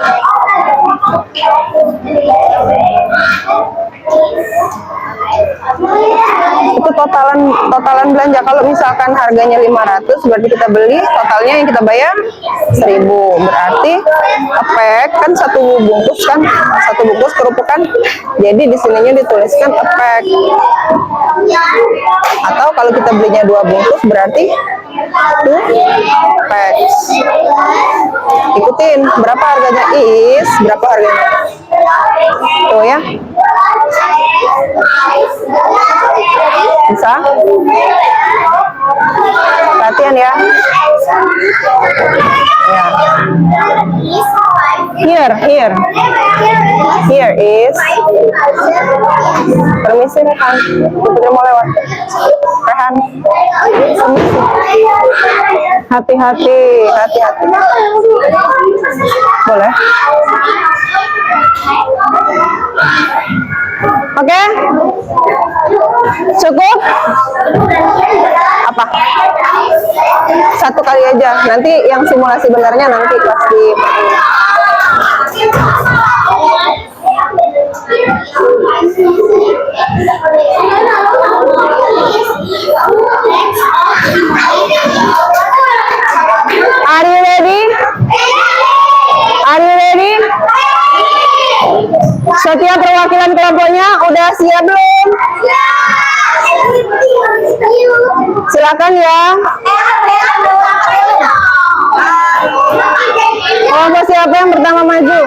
Itu totalan belanja. Kalau misalkan harganya 500, berarti kita beli, totalnya yang kita bayar 1.000. Berarti pack kan satu bungkus kerupuk kan. Jadi di sininya dituliskan a pack. Atau kalau kita belinya 2 bungkus berarti 2 packs. Ikutin berapa harganya is, berapa harganya. Tuh ya. Bisa? Perhatian ya. Here is. Permisi Rehan, Putri mau lewat. Rehan, permisi. Hati-hati. Boleh? Oke? Cukup? Apa? Satu kali aja. Nanti yang simulasi benarnya nanti kelas di Are you ready? Setiap perwakilan kelompoknya udah siap belum? Silakan ya. Kelompok siapa yang pertama maju?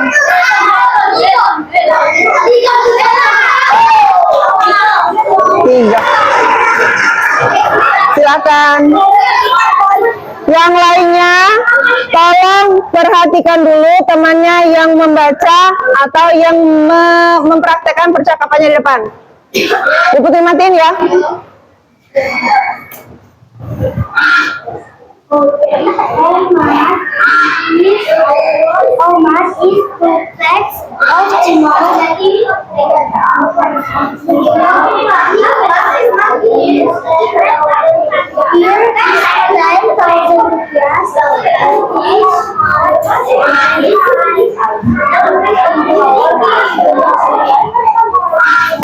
Tiga. Silakan. Yang lainnya, tolong perhatikan dulu temannya yang membaca atau yang mempraktekkan percakapannya di depan. Diputin matiin ya. Omas is complex of tomorrow. Here is 9,000 rupiahs.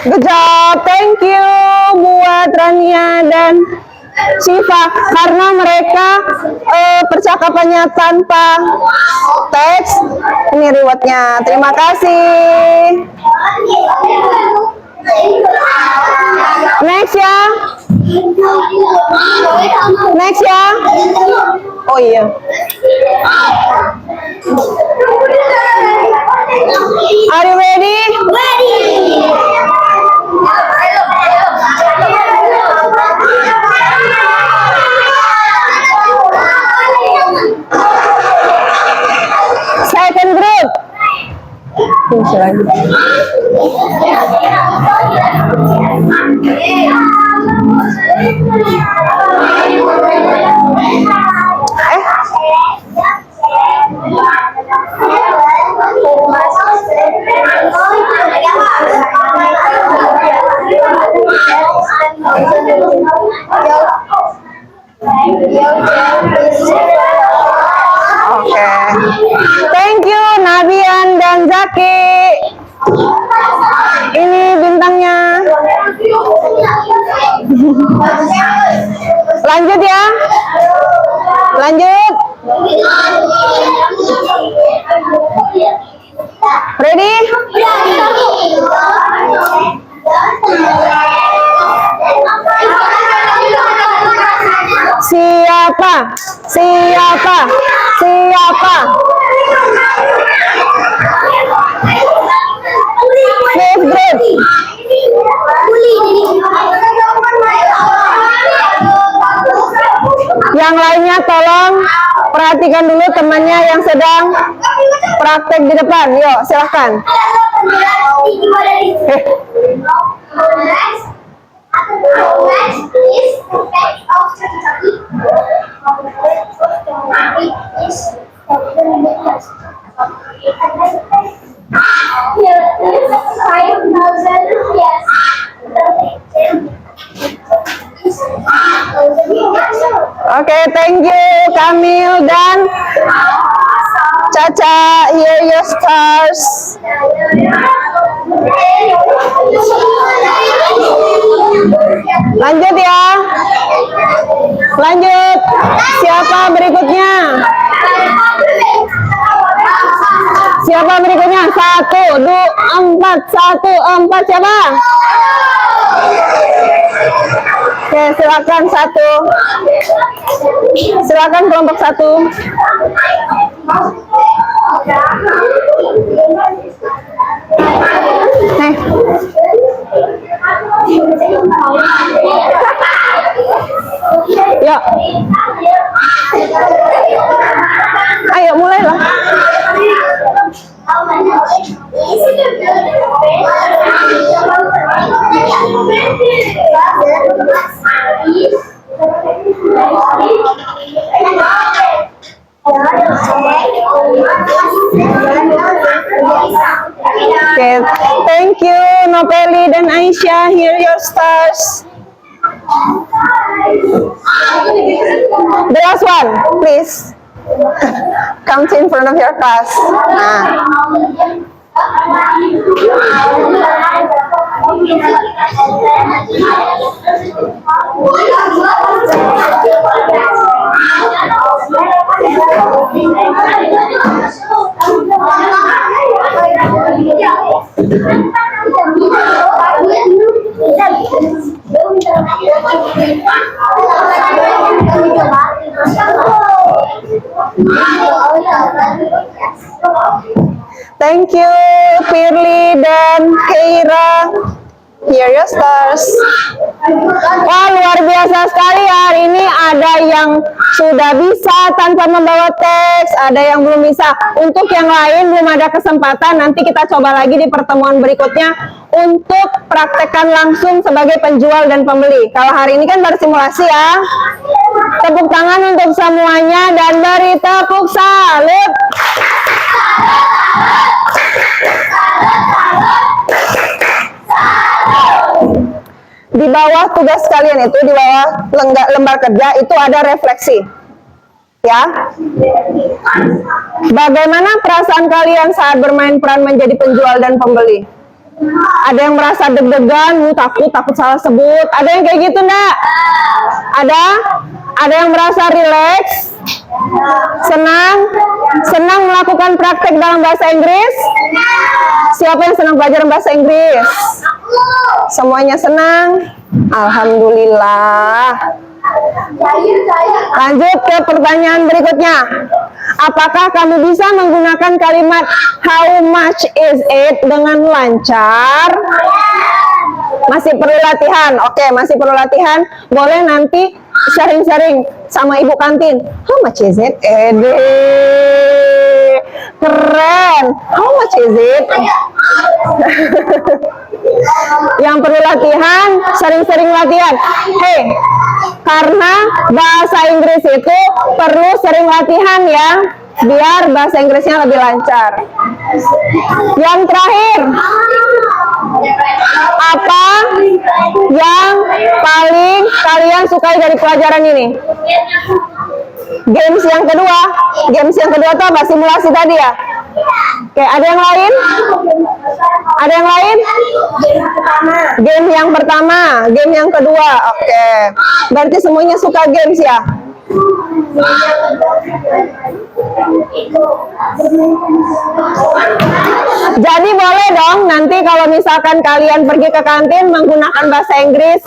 Good job, thank you buat Rania dan Syifa, karena mereka percakapannya tanpa teks. Ini rewardnya, terima kasih. Next ya, next ya. Oh iya. Are you ready? Second group. Oke. Thank you Nabian dan Zaki. Ini bintangnya. Lanjut ya. Lanjut. Ready? Siapa? Siapa? Siapa? Fifth grade. Yang lainnya tolong perhatikan dulu temannya yang sedang praktek di depan. Yuk, silahkan. Oke, thank you Kamil dan Caca. Here your stars. Lanjut ya. Lanjut. Siapa berikutnya? Siapa berikutnya? 1, 2, 4. 1, 4. Siapa? Oke, silakan 1. Silakan kelompok 1. Yuk. Ayo mulailah. Okay, thank you Nopeli dan Aisyah. Here your stars. The last one, please. Come to in front of your class. Nah. Thank you, Firly dan Keira. Here your stars. Wah, luar biasa sekali hari ini. Ada yang sudah bisa tanpa membawa teks, ada yang belum bisa. Untuk yang lain belum ada kesempatan, nanti kita coba lagi di pertemuan berikutnya untuk praktekkan langsung sebagai penjual dan pembeli. Kalau hari ini kan baru simulasi ya. Tepuk tangan untuk semuanya dan beri tepuk salut. Di bawah tugas kalian itu, di bawah lembar kerja itu ada refleksi. Ya. Bagaimana perasaan kalian saat bermain peran menjadi penjual dan pembeli? Ada yang merasa deg-degan, takut salah sebut. Ada yang kayak gitu enggak? Ada? Ada yang merasa rileks? Senang melakukan praktek dalam bahasa Inggris? Siapa yang senang belajar bahasa Inggris? Semuanya senang? Alhamdulillah. Lanjut ke pertanyaan berikutnya. Apakah kamu bisa menggunakan kalimat how much is it dengan lancar? Masih perlu latihan. Oke, masih perlu latihan. Boleh nanti sharing-sharing sama ibu kantin. How much is it? Keren. How much is it? Yang perlu latihan, sering-sering latihan. Hey, karena bahasa Inggris itu perlu sering latihan ya, biar bahasa Inggrisnya lebih lancar. Yang terakhir, apa yang paling kalian sukai dari pelajaran ini? Games yang kedua tuh apa? Simulasi tadi ya. Oke, ada yang lain? Ada yang lain? Game yang pertama, game yang kedua. Oke, berarti semuanya suka games ya? Jadi boleh dong nanti kalau misalkan kalian pergi ke kantin menggunakan bahasa Inggris.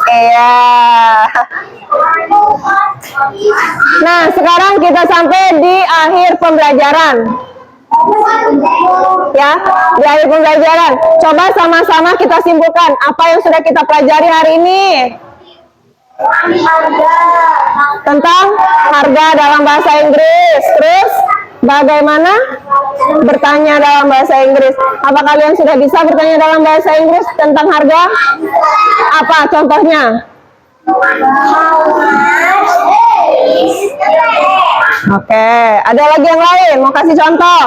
Nah, sekarang kita sampai di akhir pembelajaran. Ya, di akhir pembelajaran. Coba sama-sama kita simpulkan apa yang sudah kita pelajari hari ini. Tentang harga dalam bahasa Inggris. Terus bagaimana bertanya dalam bahasa Inggris? Apa kalian sudah bisa bertanya dalam bahasa Inggris tentang harga? Apa contohnya? Oke, ada lagi yang lain? Mau kasih contoh?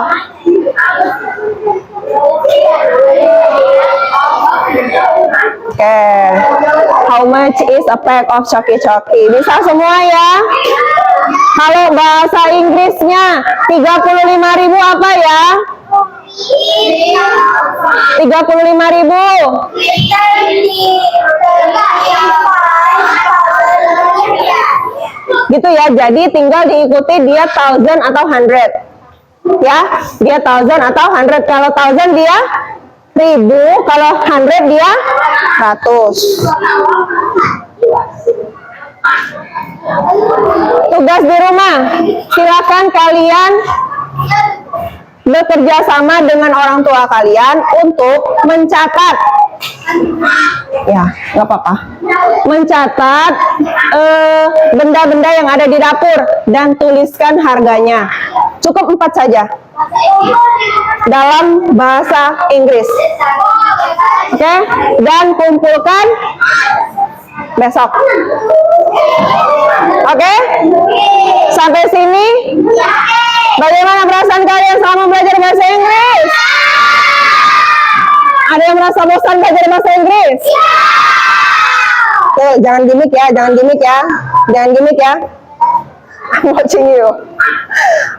Oke, how much is a pack of choki-choki? Bisa semua ya? Kalau bahasa Inggrisnya 35.000 apa ya? 35.000. Gitu ya, jadi tinggal diikuti dia 1000 atau 100. Ya, dia 1000 atau 100. Kalau 1000 dia 1000, kalau 100 dia 100. Tugas di rumah, silakan kalian bekerja sama dengan orang tua kalian untuk mencatat. Ya, nggak apa-apa. Mencatat benda-benda yang ada di dapur dan tuliskan harganya. Cukup 4 saja. Dalam bahasa Inggris. Oke, dan kumpulkan besok. Oke? Sampai sini. Bagaimana perasaan kalian selama belajar bahasa Inggris? Ada yang merasa bosan belajar bahasa Inggris? Tuh, jangan gimmick ya, jangan gimmick ya. Jangan gimmick ya. I'm watching you.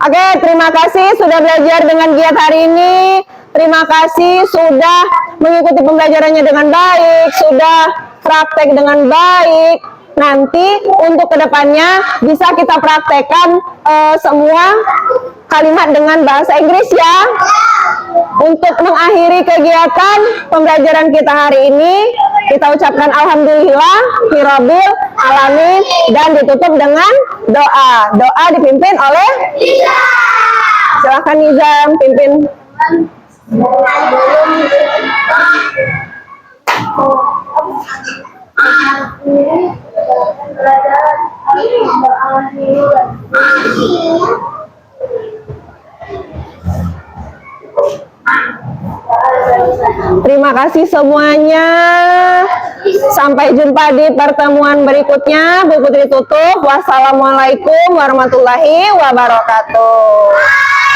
Oke, terima kasih sudah belajar dengan giat hari ini. Terima kasih sudah mengikuti pembelajarannya dengan baik, sudah praktek dengan baik. Nanti untuk kedepannya bisa kita praktekkan semua kalimat dengan bahasa Inggris ya. Untuk mengakhiri kegiatan pembelajaran kita hari ini, kita ucapkan alhamdulillah hirabbil alamin dan ditutup dengan doa. Doa dipimpin oleh Nizam. Silakan Nizam pimpin. Terima kasih semuanya. Sampai jumpa di pertemuan berikutnya. Bu Putri tutup. Wassalamualaikum warahmatullahi wabarakatuh.